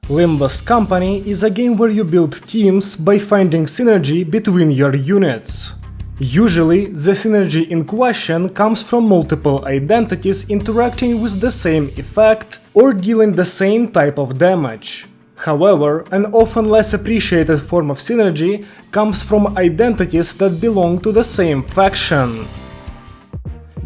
Limbus Company is a game where you build teams by finding synergy between your units. Usually, the synergy in question comes from multiple identities interacting with the same effect or dealing the same type of damage. However, an often less appreciated form of synergy comes from identities that belong to the same faction.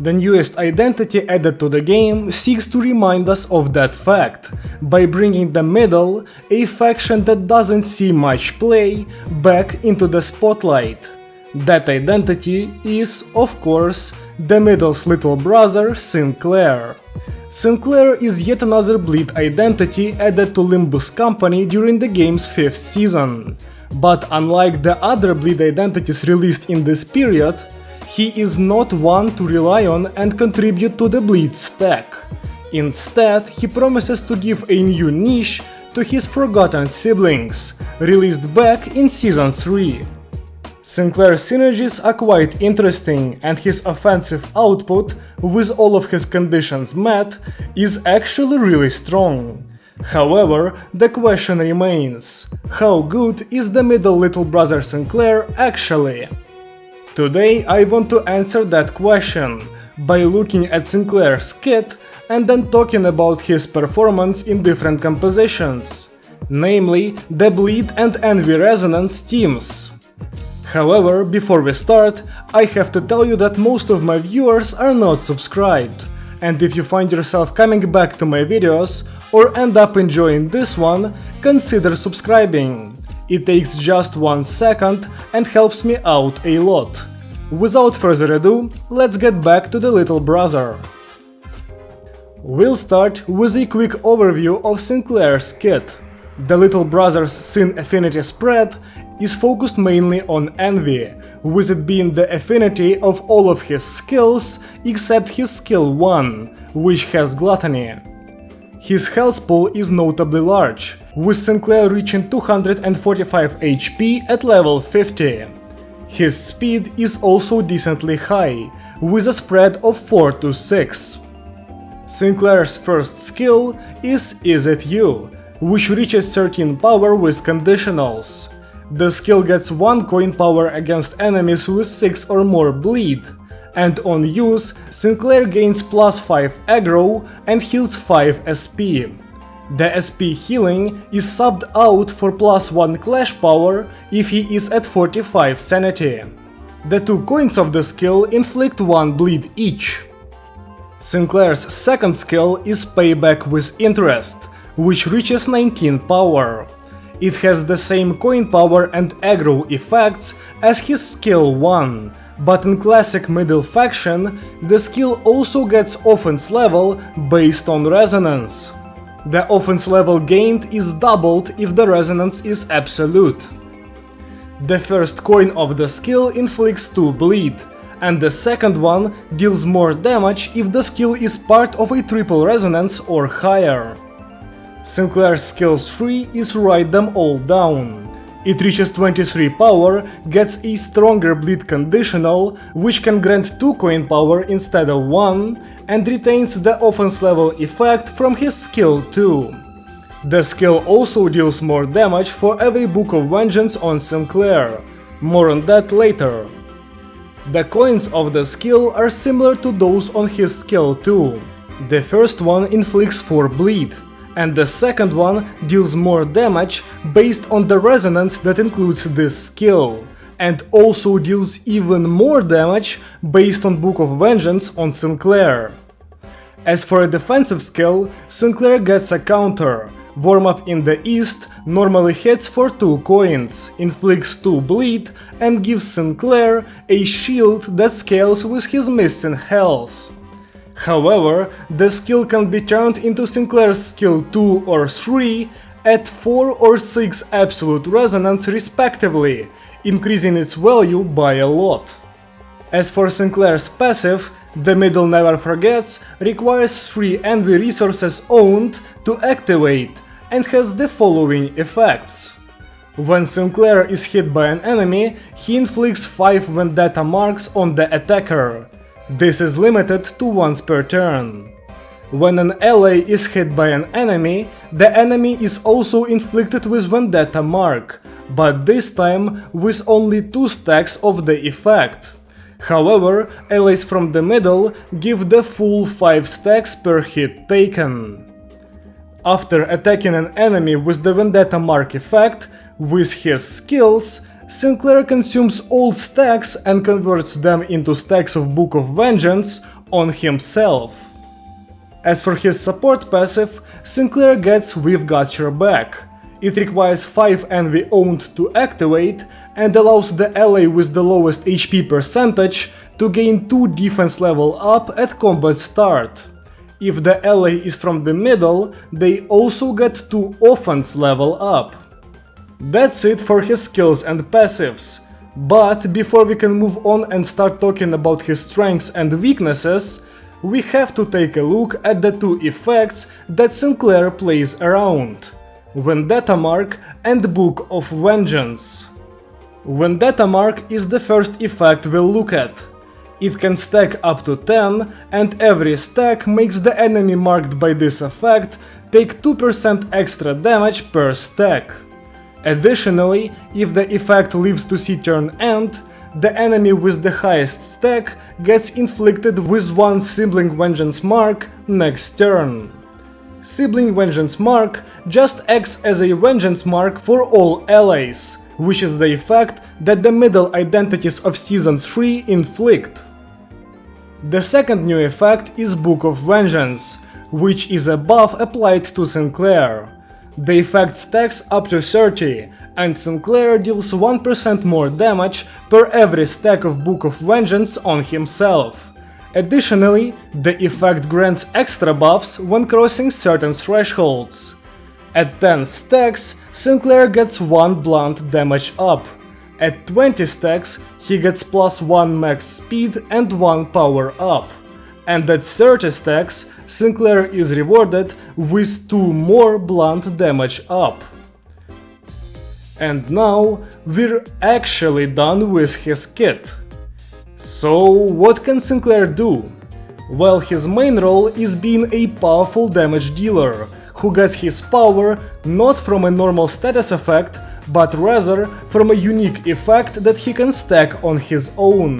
The newest identity added to the game seeks to remind us of that fact, by bringing the Middle, a faction that doesn't see much play, back into the spotlight. That identity is, of course, the Middle's little brother, Sinclair. Sinclair is yet another Bleed identity added to Limbus Company during the game's 5th season. But unlike the other Bleed identities released in this period, he is not one to rely on and contribute to the Bleed stack. Instead, he promises to give a new niche to his forgotten siblings, released back in Season 3. Sinclair's synergies are quite interesting, and his offensive output, with all of his conditions met, is actually really strong. However, the question remains, how good is the middle little brother Sinclair actually? Today I want to answer that question by looking at Sinclair's kit and then talking about his performance in different compositions, namely the Bleed and Envy Resonance teams. However, before we start, I have to tell you that most of my viewers are not subscribed, and if you find yourself coming back to my videos or end up enjoying this one, consider subscribing. It takes just 1 second and helps me out a lot. Without further ado, let's get back to the little brother. We'll start with a quick overview of Sinclair's kit. The little brother's Sin affinity spread is focused mainly on Envy, with it being the affinity of all of his skills except his skill 1, which has Gluttony. His health pool is notably large, with Sinclair reaching 245 HP at level 50. His speed is also decently high, with a spread of 4 to 6. Sinclair's first skill is It You, which reaches 13 power with conditionals. The skill gets 1 coin power against enemies with 6 or more bleed, and on use, Sinclair gains +5 aggro and heals 5 SP. The SP healing is subbed out for +1 clash power if he is at 45 sanity. The 2 coins of the skill inflict 1 bleed each. Sinclair's second skill is Payback with Interest, which reaches 19 power. It has the same coin power and aggro effects as his skill 1, but in classic middle faction, the skill also gets offense level based on resonance. The offense level gained is doubled if the resonance is absolute. The first coin of the skill inflicts 2 bleed, and the second one deals more damage if the skill is part of a triple resonance or higher. Sinclair's skill 3 is Write Them All Down. It reaches 23 power, gets a stronger bleed conditional, which can grant 2 coin power instead of 1, and retains the offense level effect from his skill 2. The skill also deals more damage for every Book of Vengeance on Sinclair. More on that later. The coins of the skill are similar to those on his skill 2. The first one inflicts 4 bleed, and the second one deals more damage based on the resonance that includes this skill, and also deals even more damage based on Book of Vengeance on Sinclair. As for a defensive skill, Sinclair gets a counter. Warm Up in the East normally hits for 2 coins, inflicts 2 bleed, and gives Sinclair a shield that scales with his missing health. However, the skill can be turned into Sinclair's skill 2 or 3 at 4 or 6 absolute resonance respectively, increasing its value by a lot. As for Sinclair's passive, The Middle Never Forgets requires 3 Envy resources owned to activate and has the following effects. When Sinclair is hit by an enemy, he inflicts 5 Vendetta marks on the attacker. This is limited to once per turn. When an ally is hit by an enemy, the enemy is also inflicted with Vendetta mark, but this time with only 2 stacks of the effect. However, allies from the middle give the full 5 stacks per hit taken. After attacking an enemy with the Vendetta mark effect, with his skills, Sinclair consumes all stacks and converts them into stacks of Book of Vengeance on himself. As for his support passive, Sinclair gets We've Got Your Back. It requires 5 envy owned to activate and allows the ally with the lowest HP percentage to gain 2 defense level up at combat start. If the ally is from the middle, they also get 2 offense level up. That's it for his skills and passives. But before we can move on and start talking about his strengths and weaknesses, we have to take a look at the 2 effects that Sinclair plays around: Vendetta Mark and Book of Vengeance. Vendetta Mark is the first effect we'll look at. It can stack up to 10, and every stack makes the enemy marked by this effect take 2% extra damage per stack. Additionally, if the effect lives to see turn end, the enemy with the highest stack gets inflicted with 1 Sibling Vengeance mark next turn. Sibling Vengeance mark just acts as a vengeance mark for all allies, which is the effect that the Middle Identities of Season 3 inflict. The second new effect is Book of Vengeance, which is a buff applied to Sinclair. The effect stacks up to 30, and Sinclair deals 1% more damage per every stack of Book of Vengeance on himself. Additionally, the effect grants extra buffs when crossing certain thresholds. At 10 stacks, Sinclair gets 1 blunt damage up. At 20 stacks, he gets +1 max speed and 1 power up. And at 30 stacks, Sinclair is rewarded with 2 more blunt damage up. And now we're actually done with his kit. So what can Sinclair do? Well, his main role is being a powerful damage dealer, who gets his power not from a normal status effect, but rather from a unique effect that he can stack on his own.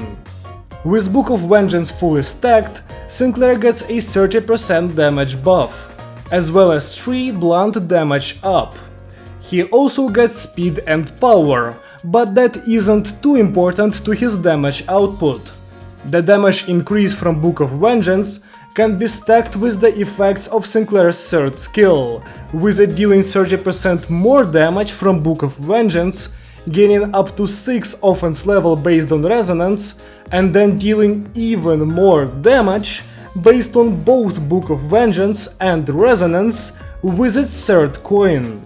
With Book of Vengeance fully stacked, Sinclair gets a 30% damage buff, as well as 3 blunt damage up. He also gets speed and power, but that isn't too important to his damage output. The damage increase from Book of Vengeance can be stacked with the effects of Sinclair's 3rd skill, with it dealing 30% more damage from Book of Vengeance, gaining up to 6 offense level based on resonance, and then dealing even more damage based on both Book of Vengeance and resonance with its 3rd coin.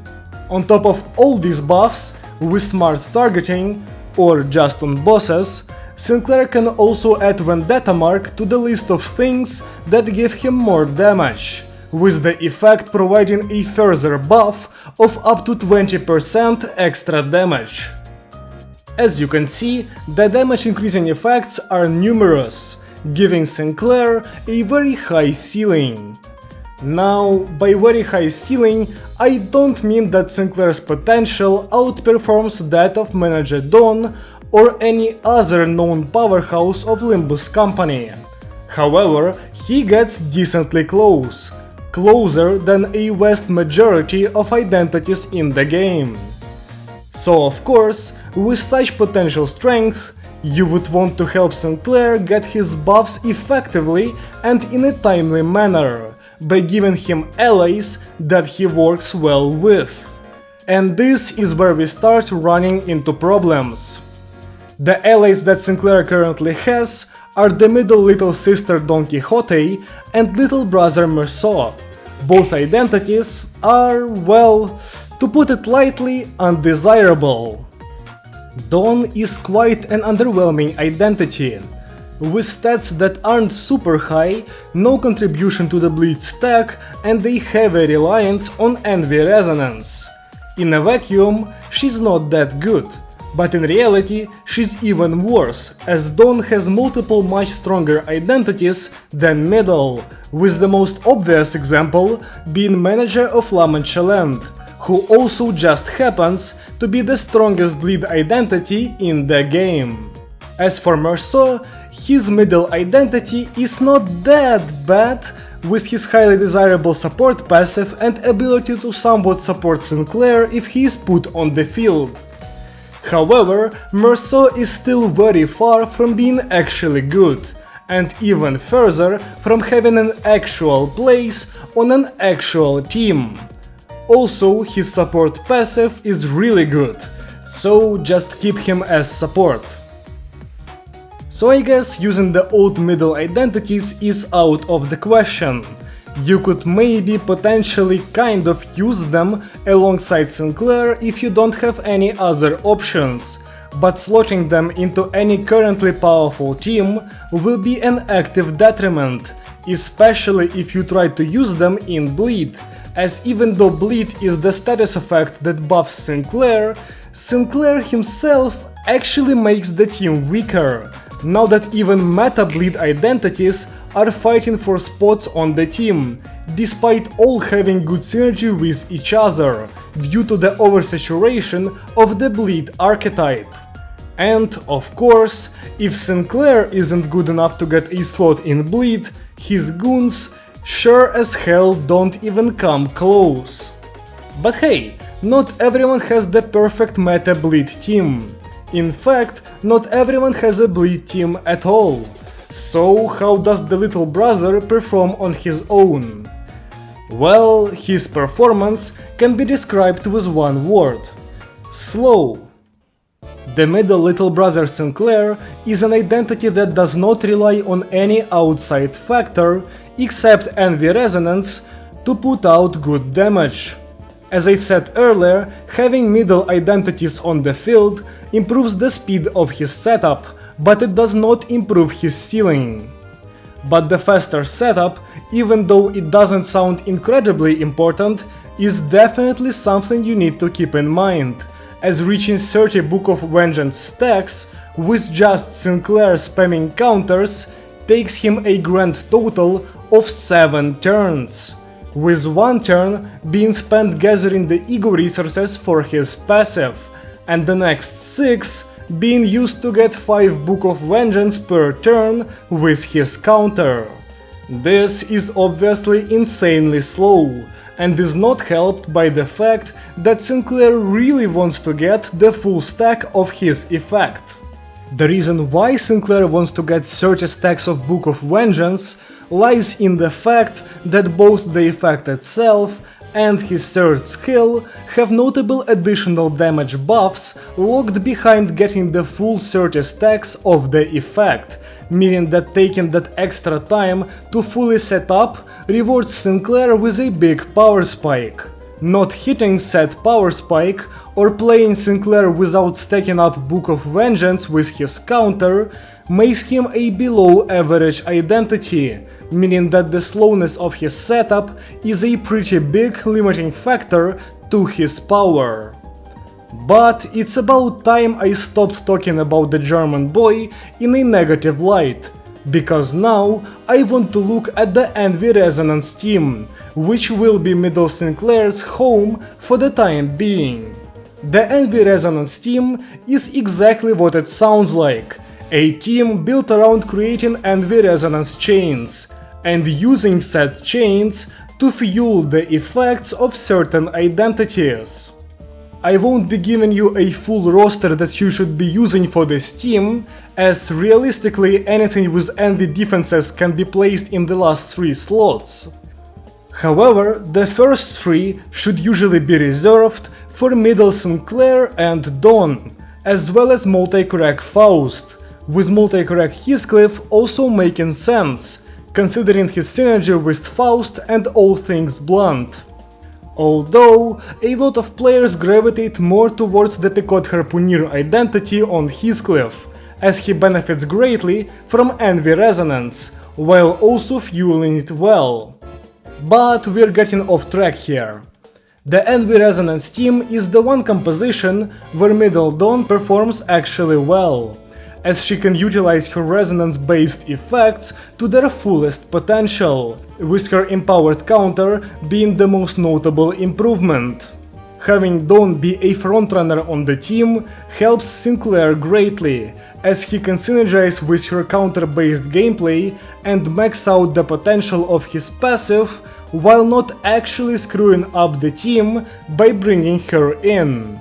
On top of all these buffs, with smart targeting, or just on bosses, Sinclair can also add Vendetta Mark to the list of things that give him more damage, with the effect providing a further buff of up to 20% extra damage. As you can see, the damage increasing effects are numerous, giving Sinclair a very high ceiling. Now, by very high ceiling, I don't mean that Sinclair's potential outperforms that of Manager Dawn or any other known powerhouse of Limbus company. However, he gets decently close, closer than a vast majority of identities in the game. So of course, with such potential strength, you would want to help Sinclair get his buffs effectively and in a timely manner, by giving him allies that he works well with. And this is where we start running into problems. The allies that Sinclair currently has are the middle little sister Don Quixote and little brother Merceau. Both identities are, well, to put it lightly, undesirable. Dawn is quite an underwhelming identity, with stats that aren't super high, no contribution to the bleed stack, and a heavy reliance on envy resonance. In a vacuum, she's not that good, But in reality, she's even worse, as Dawn has multiple much stronger identities than Middle, with the most obvious example being manager of La Mancha Land, who also just happens to be the strongest lead identity in the game. As for Merceau, his middle identity is not that bad, with his highly desirable support passive and ability to somewhat support Sinclair if he is put on the field. However, Merceau is still very far from being actually good, and even further from having an actual place on an actual team. Also, his support passive is really good, so just keep him as support. So I guess using the old middle identities is out of the question. You could maybe potentially kind of use them alongside Sinclair if you don't have any other options, but slotting them into any currently powerful team will be an active detriment, especially if you try to use them in Bleed, as even though Bleed is the status effect that buffs Sinclair, Sinclair himself actually makes the team weaker, now that even meta Bleed identities are fighting for spots on the team, despite all having good synergy with each other, due to the oversaturation of the Bleed archetype. And, of course, if Sinclair isn't good enough to get a slot in Bleed, his goons sure as hell don't even come close. But hey, not everyone has the perfect meta Bleed team. In fact, not everyone has a Bleed team at all. So how does the little brother perform on his own? Well, his performance can be described with one word: slow. The middle little brother Sinclair is an identity that does not rely on any outside factor except envy resonance to put out good damage. As I've said earlier, having middle identities on the field improves the speed of his setup, but it does not improve his ceiling. But the faster setup, even though it doesn't sound incredibly important, is definitely something you need to keep in mind, as reaching 30 Book of Vengeance stacks with just Sinclair spamming counters takes him a grand total of 7 turns, with one turn being spent gathering the ego resources for his passive, and the next 6 being used to get 5 Book of Vengeance per turn with his counter. This is obviously insanely slow, and is not helped by the fact that Sinclair really wants to get the full stack of his effect. The reason why Sinclair wants to get 30 stacks of Book of Vengeance lies in the fact that both the effect itself and his third skill have notable additional damage buffs locked behind getting the full 30 stacks of the effect, meaning that taking that extra time to fully set up rewards Sinclair with a big power spike. Not hitting said power spike or playing Sinclair without stacking up Book of Vengeance with his counter makes him a below average identity, meaning that the slowness of his setup is a pretty big limiting factor to his power. But it's about time I stopped talking about the German boy in a negative light, because now I want to look at the Envy Resonance team, which will be Middle Sinclair's home for the time being. The Envy Resonance team is exactly what it sounds like, a team built around creating Envy Resonance chains, and using said chains to fuel the effects of certain identities. I won't be giving you a full roster that you should be using for this team, as realistically anything with Envy defenses can be placed in the last 3 slots. However, the first 3 should usually be reserved for Middle Sinclair and Dawn, as well as multi-crack Faust, with multi-crack Heathcliff also making sense, considering his synergy with Faust and all things blunt. Although, a lot of players gravitate more towards the Picot Harpooner identity on Heathcliff, as he benefits greatly from Envy Resonance, while also fueling it well. But we're getting off track here. The Envy Resonance team is the one composition where Middle Dawn performs actually well, as she can utilize her resonance-based effects to their fullest potential, with her empowered counter being the most notable improvement. Having Dawn be a frontrunner on the team helps Sinclair greatly, as he can synergize with her counter-based gameplay and max out the potential of his passive while not actually screwing up the team by bringing her in.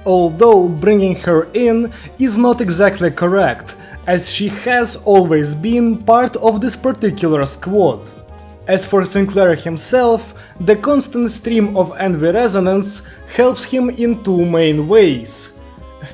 Although bringing her in is not exactly correct, as she has always been part of this particular squad. As for Sinclair himself, the constant stream of Envy Resonance helps him in two main ways.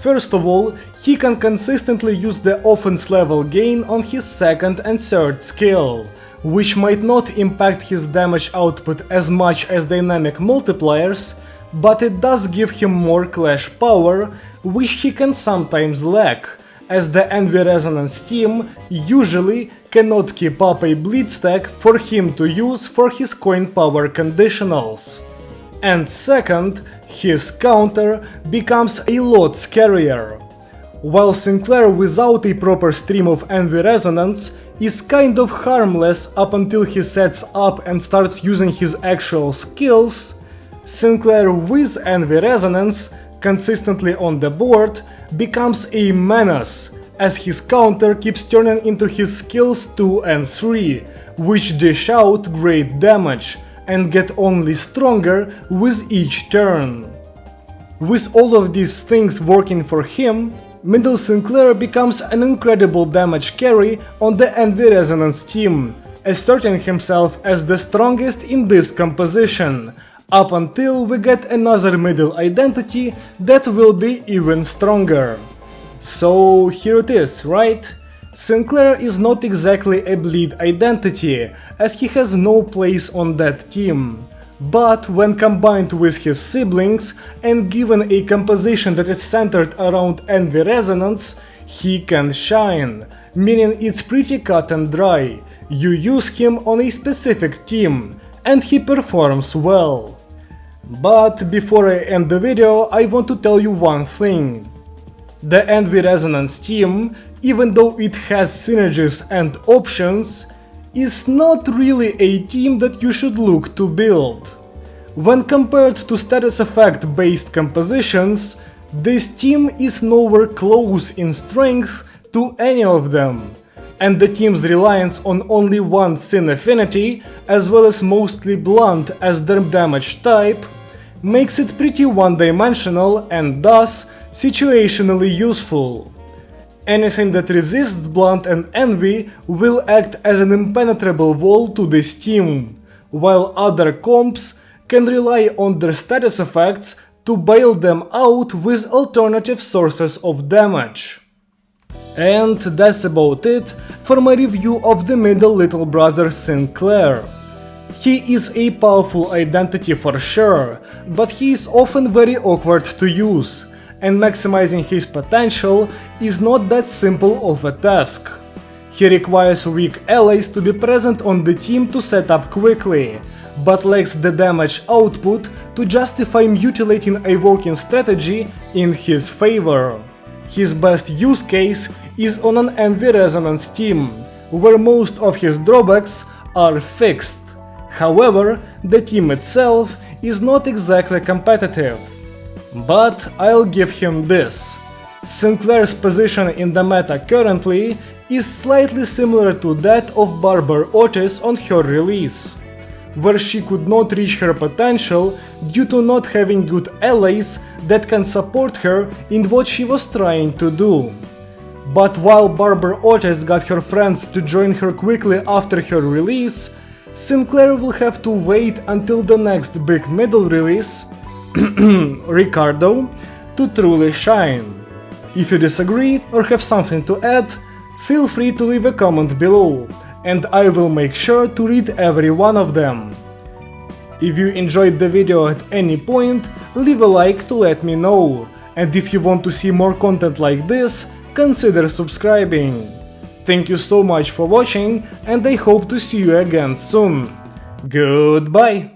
First of all, he can consistently use the offense level gain on his second and third skill, which might not impact his damage output as much as dynamic multipliers, but it does give him more clash power, which he can sometimes lack, as the Envy Resonance team usually cannot keep up a bleed stack for him to use for his coin power conditionals. And second, his counter becomes a lot scarier. While Sinclair without a proper stream of Envy Resonance is kind of harmless up until he sets up and starts using his actual skills, Sinclair with Envy Resonance consistently on the board becomes a menace, as his counter keeps turning into his skills 2 and 3, which dish out great damage and get only stronger with each turn. With all of these things working for him, Middle Sinclair becomes an incredible damage carry on the Envy Resonance team, asserting himself as the strongest in this composition, up until we get another Middle Identity that will be even stronger. So here it is, right? Sinclair is not exactly a bleed identity, as he has no place on that team. But when combined with his siblings and given a composition that is centered around Envy Resonance, he can shine, meaning it's pretty cut and dry. You use him on a specific team, and he performs well. But before I end the video, I want to tell you one thing. The Envy Resonance team, even though it has synergies and options, is not really a team that you should look to build. When compared to status effect based compositions, this team is nowhere close in strength to any of them, and the team's reliance on only one Sin affinity, as well as mostly blunt as their damage type, makes it pretty one-dimensional and thus situationally useful. Anything that resists Blunt and Envy will act as an impenetrable wall to this team, while other comps can rely on their status effects to bail them out with alternative sources of damage. And that's about it for my review of the middle little brother Sinclair. He is a powerful identity for sure, but he is often very awkward to use, and maximizing his potential is not that simple of a task. He requires weak allies to be present on the team to set up quickly, but lacks the damage output to justify mutilating a working strategy in his favor. His best use case is on an Envy Resonance team, where most of his drawbacks are fixed. However, the team itself is not exactly competitive. But I'll give him this. Sinclair's position in the meta currently is slightly similar to that of Barbara Otis on her release, where she could not reach her potential due to not having good allies that can support her in what she was trying to do. But while Barbara Otis got her friends to join her quickly after her release, Sinclair will have to wait until the next big middle release, Ricardo, to truly shine. If you disagree or have something to add, feel free to leave a comment below, and I will make sure to read every one of them. If you enjoyed the video at any point, leave a like to let me know, and if you want to see more content like this, consider subscribing. Thank you so much for watching, and I hope to see you again soon. Goodbye!